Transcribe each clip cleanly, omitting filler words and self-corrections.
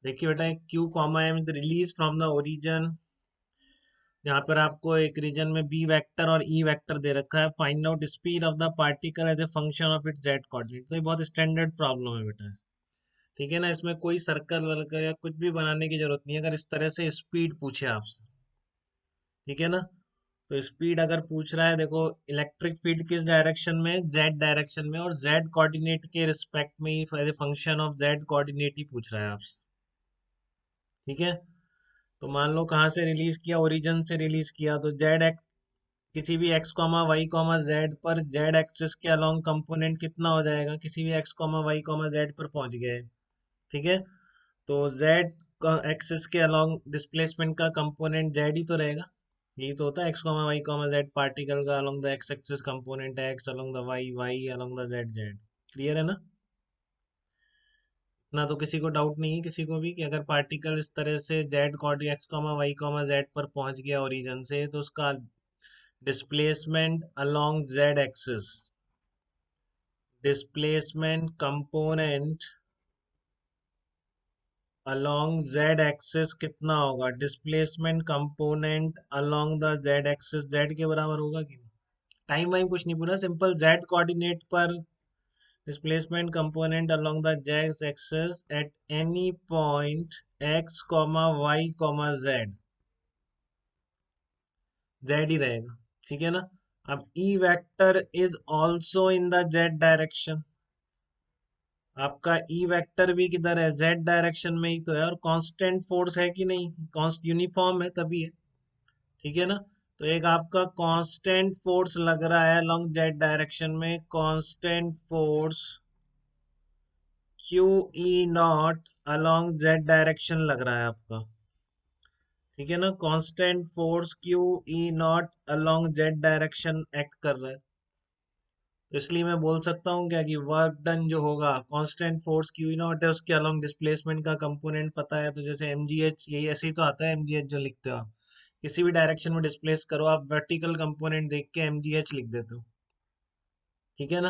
देखिए बेटा, Q comma M is release from the origin. यहाँ पर आपको एक रीजन में बी वेक्टर और ई वेक्टर दे रखा है। Find out speed of the particle as a function of its Z coordinate. तो ये बहुत स्टैंडर्ड प्रॉब्लम है बेटा। ठीक है ना, इसमें कोई सर्कल वर्कल या कुछ भी बनाने की जरूरत नहीं है अगर इस तरह से स्पीड पूछे आपसे। ठीक है ना। तो स्पीड अगर पूछ रहा है, देखो इलेक्ट्रिक फील्ड किस डायरेक्शन में, जेड डायरेक्शन में, और जेड कोऑर्डिनेट के रिस्पेक्ट में ही as a function of Z coordinate ही पूछ रहा है आपसे। ठीक है। तो मान लो कहाँ से रिलीज किया, ओरिजिन से रिलीज किया, तो जेड एक्स, किसी भी X comma Y comma Z पर जेड एक्सिस के अलोंग कंपोनेंट कितना हो जाएगा, किसी भी X comma Y comma Z पर पहुंच गए। ठीक है। तो जेड एक्सिस के अलोंग डिस्प्लेसमेंट का कंपोनेंट जेड ही तो रहेगा। यही तो होता है X comma Y comma Z, particle का along the X axis component है X, along the Y Y, along the Z Z. Clear है ना। ना तो किसी को डाउट नहीं है किसी को भी कि अगर पार्टिकल इस तरह से Z coord X comma Y comma Z पर पहुंच गया ओरिजिन से, तो उसका displacement along Z axis, displacement component along Z axis कितना होगा, displacement component along the Z axis Z के बराबर होगा कि नहीं। टाइम वाइम कुछ नहीं पूरा, सिंपल जेड कोऑर्डिनेट पर displacement component along the Z axis at any point X comma Y comma Z, Z ही रहेगा। ठीक है ना। अब E vector is also in the Z direction. आपका ई वेक्टर भी किधर है, जेड डायरेक्शन में ही तो है, और कांस्टेंट फोर्स है कि नहीं, कॉन्स्ट यूनिफॉर्म है तभी है। ठीक है ना। तो एक आपका कांस्टेंट फोर्स लग रहा है अलोंग जेड डायरेक्शन में, constant force Q E not along Z direction लग रहा है आपका। ठीक है ना, constant force Q E not along Z direction act कर रहा है। तो इसलिए मैं बोल सकता हूँ क्या कि वर्क डन जो होगा, constant force Q E not है, उसके अलोंग डिस्प्लेसमेंट का कंपोनेंट पता है, तो जैसे एम जी एच, यही ऐसे ही तो आता है एम जी एच जो लिखते हो आप, किसी भी डायरेक्शन में डिस्प्लेस करो आप, वर्टिकल कंपोनेंट देख के एम जी एच लिख देते हो। ठीक है ना।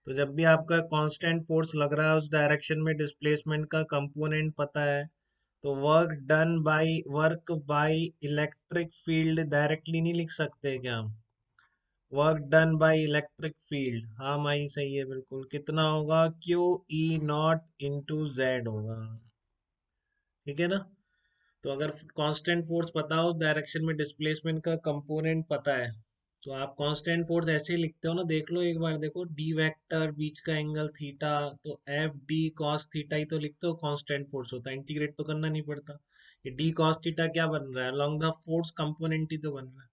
तो जब भी आपका कांस्टेंट फोर्स लग रहा है उस डायरेक्शन में, डिस्प्लेसमेंट का कंपोनेंट पता है, तो work by electric field directly नहीं लिख सकते क्या हम, work done by electric field. हाँ माई सही है बिल्कुल, कितना होगा, Q E not into Z होगा। ठीक है ना। तो अगर कांस्टेंट फोर्स पता हो, डायरेक्शन में डिस्प्लेसमेंट का कंपोनेंट पता है, तो आप कांस्टेंट फोर्स ऐसे ही लिखते हो ना, देख लो एक बार, देखो डी वेक्टर बीच का एंगल थीटा, तो एफ डी कॉस थीटा ही तो लिखते हो, कांस्टेंट फोर्स होता है, इंटीग्रेट तो करना नहीं पड़ता। ये डी कॉस थीटा क्या बन रहा है, अलोंग द फोर्स कंपोनेंट ही तो बन रहा है।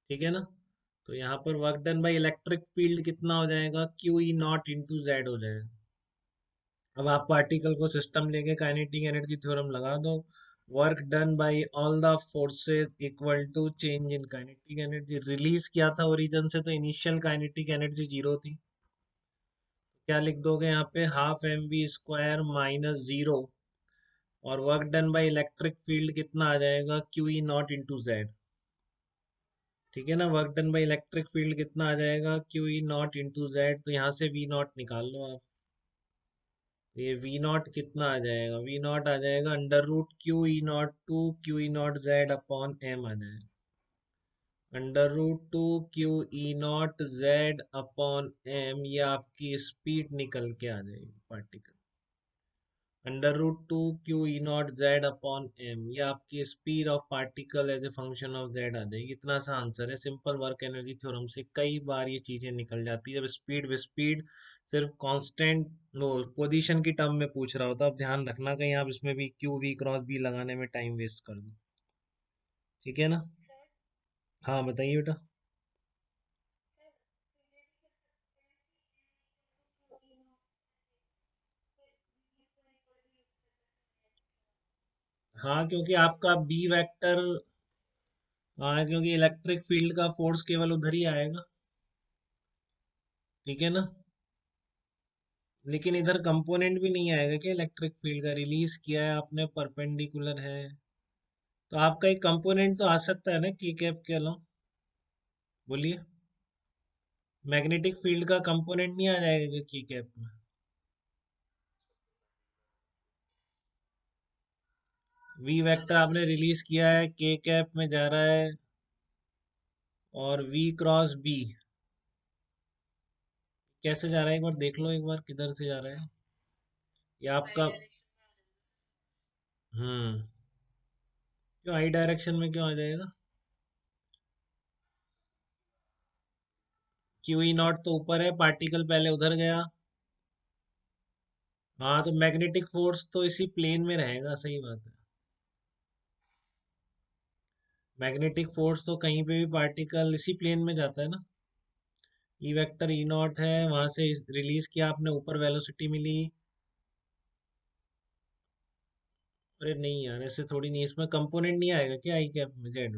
ठीक है ना। तो यहाँ पर work done by electric field कितना हो जाएगा, Q E not into Z हो जाएगा। अब आप पार्टिकल को सिस्टम लेके काइनेटिक एनर्जी थ्योरम लगा दो, work done by all the forces equal to change in kinetic energy. Release किया था ओरिजिन से, तो इनिशियल काइनेटिक एनर्जी जीरो थी। क्या लिख दोगे यहाँ पे, half M V square minus zero, और work done by electric field कितना आ जाएगा, Q E not into Z. ठीक है ना, work done by electric field कितना आ जाएगा, Q E not into Z, तो यहाँ से वी नॉट निकाल लो आप। ये वी नॉट कितना आ जाएगा, वी नॉट आ जाएगा under root Q E not two Q E not Z upon M आ जाएगा, under root two Q E not Z upon M, ये आपकी स्पीड निकल के आ जाएगी particle, under root two Q E not Z upon M, ये आपकी speed of particle as a function of Z आ जाएगी। इतना सा आंसर है, सिंपल वर्क एनर्जी थ्योरम से कई बार ये चीजें निकल जाती है, जब स्पीड स्पीड सिर्फ कांस्टेंट वो पोजीशन की टर्म में पूछ रहा होता है। अब ध्यान रखना कहीं आप इसमें भी क्यू वी क्रॉस बी लगाने में टाइम वेस्ट कर दो। ठीक है ना। हाँ बताइए बेटा। हाँ क्योंकि आपका बी वेक्टर, हाँ क्योंकि इलेक्ट्रिक फील्ड का फोर्स केवल उधर ही आएगा। ठीक है ना। लेकिन इधर कंपोनेंट भी नहीं आएगा क्या, इलेक्ट्रिक फील्ड का रिलीज किया है आपने, परपेंडिकुलर है, तो आपका एक कंपोनेंट तो आ सकता है ना की कैप के अलावा। बोलिए। मैग्नेटिक फील्ड का कंपोनेंट नहीं आ जाएगा की कैप में। वी वेक्टर आपने रिलीज किया है, के कैप में जा रहा है, और वी क्रॉस बी कैसे जा रहा है एक बार देख लो, एक बार किधर से जा रहा है ये आपका। हम्म। क्यों आई डायरेक्शन में क्यों आ जाएगा? क्यू ई नॉट तो ऊपर है, पार्टिकल पहले उधर गया। हाँ तो मैग्नेटिक फोर्स तो इसी प्लेन में रहेगा, सही बात है। मैग्नेटिक फोर्स तो कहीं पे भी पार्टिकल इसी प्लेन में जाता है ना। ई वेक्टर ई नॉट है, वहां से रिलीज किया आपने, ऊपर वेलोसिटी मिली। अरे नहीं यार, ऐसे थोड़ी नहीं, इसमें कंपोनेंट नहीं आएगा क्या आई कैप में जेड?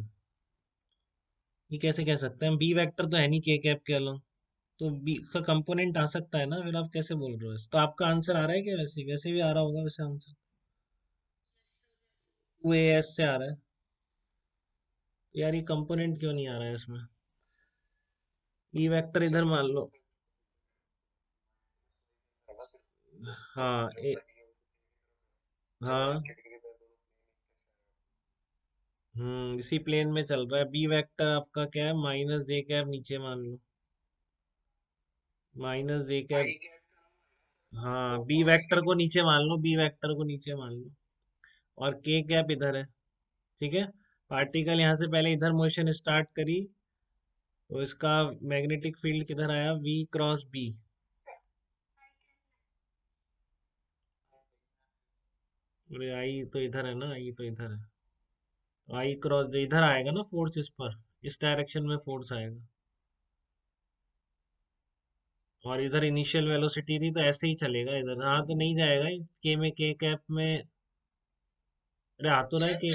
ये कैसे कह सकते हैं? बी वेक्टर तो है नहीं के कैप के अलावा, तो बी का कंपोनेंट आ सकता है ना, फिर आप कैसे बोल रहे हो? तो आपका आंसर आ रहा है क्या? वैसे वैसे भी आ रहा होगा वैसे आंसर। टू ए एस से आ रहा है। यार ये कंपोनेंट क्यों नहीं आ रहा है इसमें? ई वेक्टर इधर मान लो। हाँ हाँ। इसी प्लेन में चल रहा है। बी वेक्टर आपका क्या है? माइनस जे कैप नीचे मान लो। माइनस जे कैप। हाँ बी वेक्टर को नीचे मान लो, बी वेक्टर को नीचे मान लो। और के कैप इधर है। ठीक है। पार्टिकल यहाँ से पहले इधर मोशन स्टार्ट करी, तो इसका मैग्नेटिक फील्ड किधर आया? V cross B. अरे आई तो इधर है ना, आई तो इधर है। तो आई क्रॉस इधर आएगा ना फोर्स, इस पर, इस डायरेक्शन में फोर्स आएगा। और इधर इनिशियल वेलोसिटी थी, तो ऐसे ही चलेगा इधर। हाँ तो नहीं जाएगा के में, के कैप में। अरे आ तो रहा है के।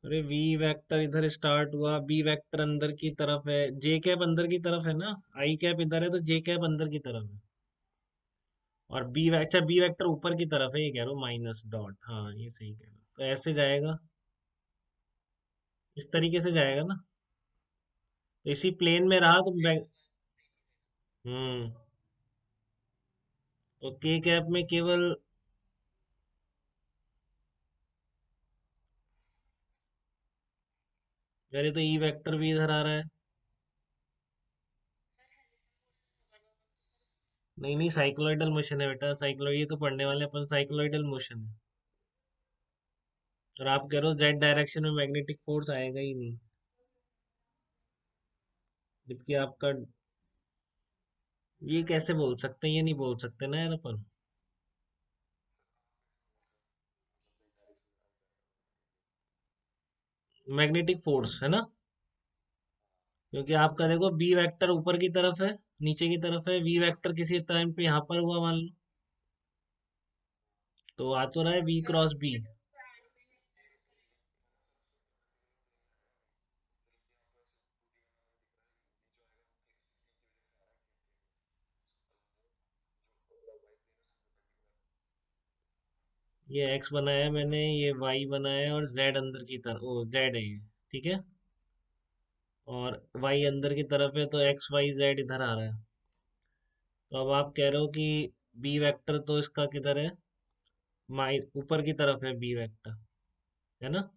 अरे वी वेक्टर इधर स्टार्ट हुआ, बी वेक्टर अंदर की तरफ है, जे कैप अंदर की तरफ है ना। आई कैप इधर है तो जे कैप अंदर की तरफ है। और बी, अच्छा बी वेक्टर ऊपर की तरफ है, ये कह रहा हूँ माइनस डॉट। हाँ ये सही कह रहा हूँ, तो ऐसे जाएगा, इस तरीके से जाएगा ना। तो इसी प्लेन में रहा तो हम्म। तो के कैप में केवल, अरे तो ई वेक्टर भी इधर आ रहा है। नहीं नहीं, साइक्लोइडल मोशन है बेटा, साइक्लोइड ये तो पढ़ने वाले अपन, साइक्लोइडल मोशन है। और आप कह रहे हो जेड डायरेक्शन में मैग्नेटिक फोर्स आएगा ही नहीं, जबकि आपका, ये कैसे बोल सकते हैं? ये नहीं बोल सकते ना यार अपन। मैग्नेटिक फोर्स है ना, क्योंकि आपका देखो बी वेक्टर ऊपर की तरफ है, नीचे की तरफ है, वी वेक्टर किसी टाइम पे यहाँ पर हुआ मान लो, तो आ तो रहा है वी क्रॉस बी। ये एक्स बनाया है मैंने, ये वाई बनाया है, और जेड अंदर की तरफ, ओ जेड है ये। ठीक है। और वाई अंदर की तरफ है, तो एक्स वाई जेड इधर आ रहा है। तो अब आप कह रहे हो कि बी वेक्टर तो इसका किधर है? माइ ऊपर की तरफ है बी वेक्टर, है ना।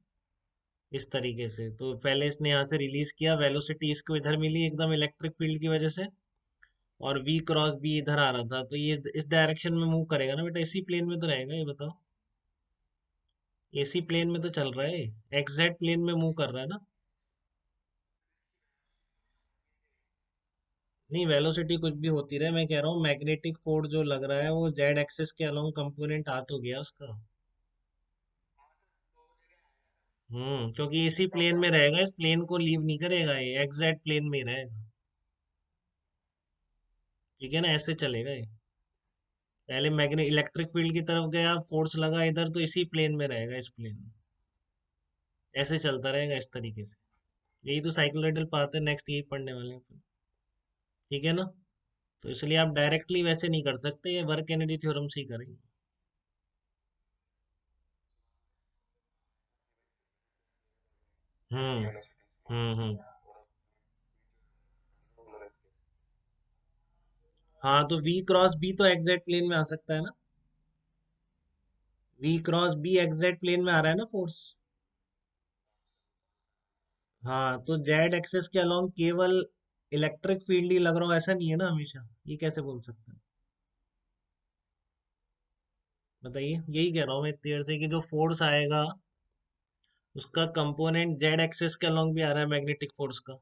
इस तरीके से तो पहले इसने यहाँ से रिलीज किया, वेलोसिटी इसको इधर मिली एकदम इलेक्ट्रिक फील्ड की वजह से, और वी क्रॉस बी इधर आ रहा था, तो ये इस डायरेक्शन में मूव करेगा ना बेटा, इसी प्लेन में तो रहेगा, ये बताओ। इसी प्लेन में तो चल रहा है, एक्सजेड प्लेन में मूव कर रहा है ना। नहीं वेलोसिटी कुछ भी होती रहे, मैं कह रहा हूँ मैग्नेटिक फोर्स जो लग रहा है वो जेड एक्सिस के अलावा कंपोनेंट आ तो गया उसका। क्योंकि इसी प्लेन में रहेगा, इस प्लेन को लीव नहीं करेगा, ये एग्जैक्ट प्लेन में ही रहेगा। ठीक है ना, ऐसे चलेगा ये। पहले मैग्नेट इलेक्ट्रिक फील्ड की तरफ गया, फोर्स लगा इधर, तो इसी प्लेन में रहेगा, इस प्लेन में। ऐसे चलता रहेगा इस तरीके से। यही तो साइक्लोइडल पाथ है, नेक्स्ट यही पढ़ने वाले हैं अपन। ठीक है ना। तो इसलिए आप डायरेक्टली वैसे नहीं कर सकते, ये वर्क एनर्जी थ्योरम से ही करेंगे। हम्म हम्म। हाँ तो वी क्रॉस बी तो एग्जैक्ट प्लेन में आ सकता है ना। V cross B exact plane में आ रहा है ना फोर्स। हाँ तो जेड एक्सेस के अलोंग केवल इलेक्ट्रिक फील्ड ही लग रहा हो ऐसा नहीं है ना हमेशा, ये कैसे बोल सकते हैं। बताइए, यही कह रहा हूँ मैं इतनी देर से कि जो फोर्स आएगा उसका कंपोनेंट जेड एक्सेस के अलोंग भी आ रहा है मैग्नेटिक फोर्स का।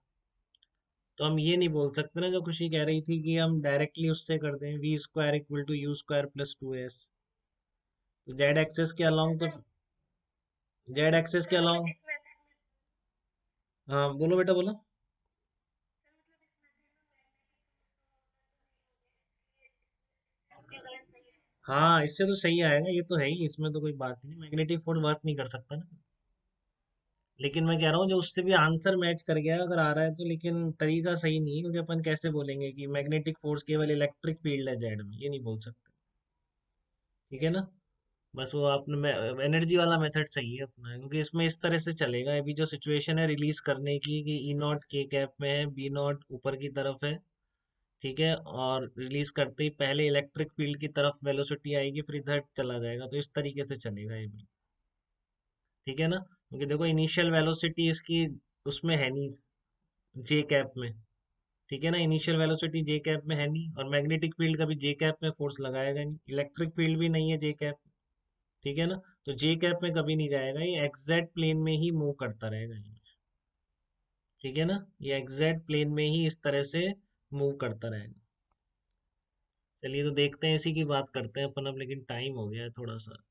तो हम ये नहीं बोल सकते ना जो खुशी कह रही थी कि हम डायरेक्टली उससे कर दें V square equal to U square plus 2s। तो जेड एक्सेस के अलोंग तो जेड एक्सेस के अलोंग। हाँ बोलो बेटा बोलो। हाँ इससे तो सही आएगा, ये तो है ही, इसमें तो कोई बात नहीं, मैग्नेटिक फोर्स वर्क नहीं कर सकता ना। लेकिन मैं कह रहा हूँ जो उससे भी आंसर मैच कर गया अगर आ रहा है तो, लेकिन तरीका सही नहीं है क्योंकि अपन कैसे बोलेंगे कि मैग्नेटिक फोर्स केवल इलेक्ट्रिक फील्ड है जेड में, ये नहीं बोल सकते। ठीक है ना। बस वो आपने एनर्जी वाला मेथड सही है अपना, क्योंकि इसमें इस तरह से चलेगा। अभी जो सिचुएशन है रिलीज करने की कि ई नॉट के कैप में है, बी नॉट ऊपर की तरफ है, ठीक है, और रिलीज करते ही पहले इलेक्ट्रिक फील्ड की तरफ वेलोसिटी आएगी फिर इधर चला जाएगा, तो इस तरीके से चलेगा ये भी। ठीक है ना, क्योंकि देखो इनिशियल वेलोसिटी इसकी उसमें है नहीं, जे कैप में। ठीक है ना, इनिशियल वेलोसिटी जे कैप में है नहीं, और मैग्नेटिक फील्ड कभी जे कैप में फोर्स लगाएगा नहीं, इलेक्ट्रिक फील्ड भी नहीं है जे कैप। ठीक है ना, तो जे कैप में कभी नहीं जाएगा, ये एग्जैक्ट प्लेन में ही मूव करता रहेगा ये। ठीक है ना, ये एग्जैक्ट प्लेन में ही इस तरह से मूव करता रहेगा। चलिए तो देखते हैं, इसी की बात करते हैं अपन अब, लेकिन टाइम हो गया है थोड़ा सा।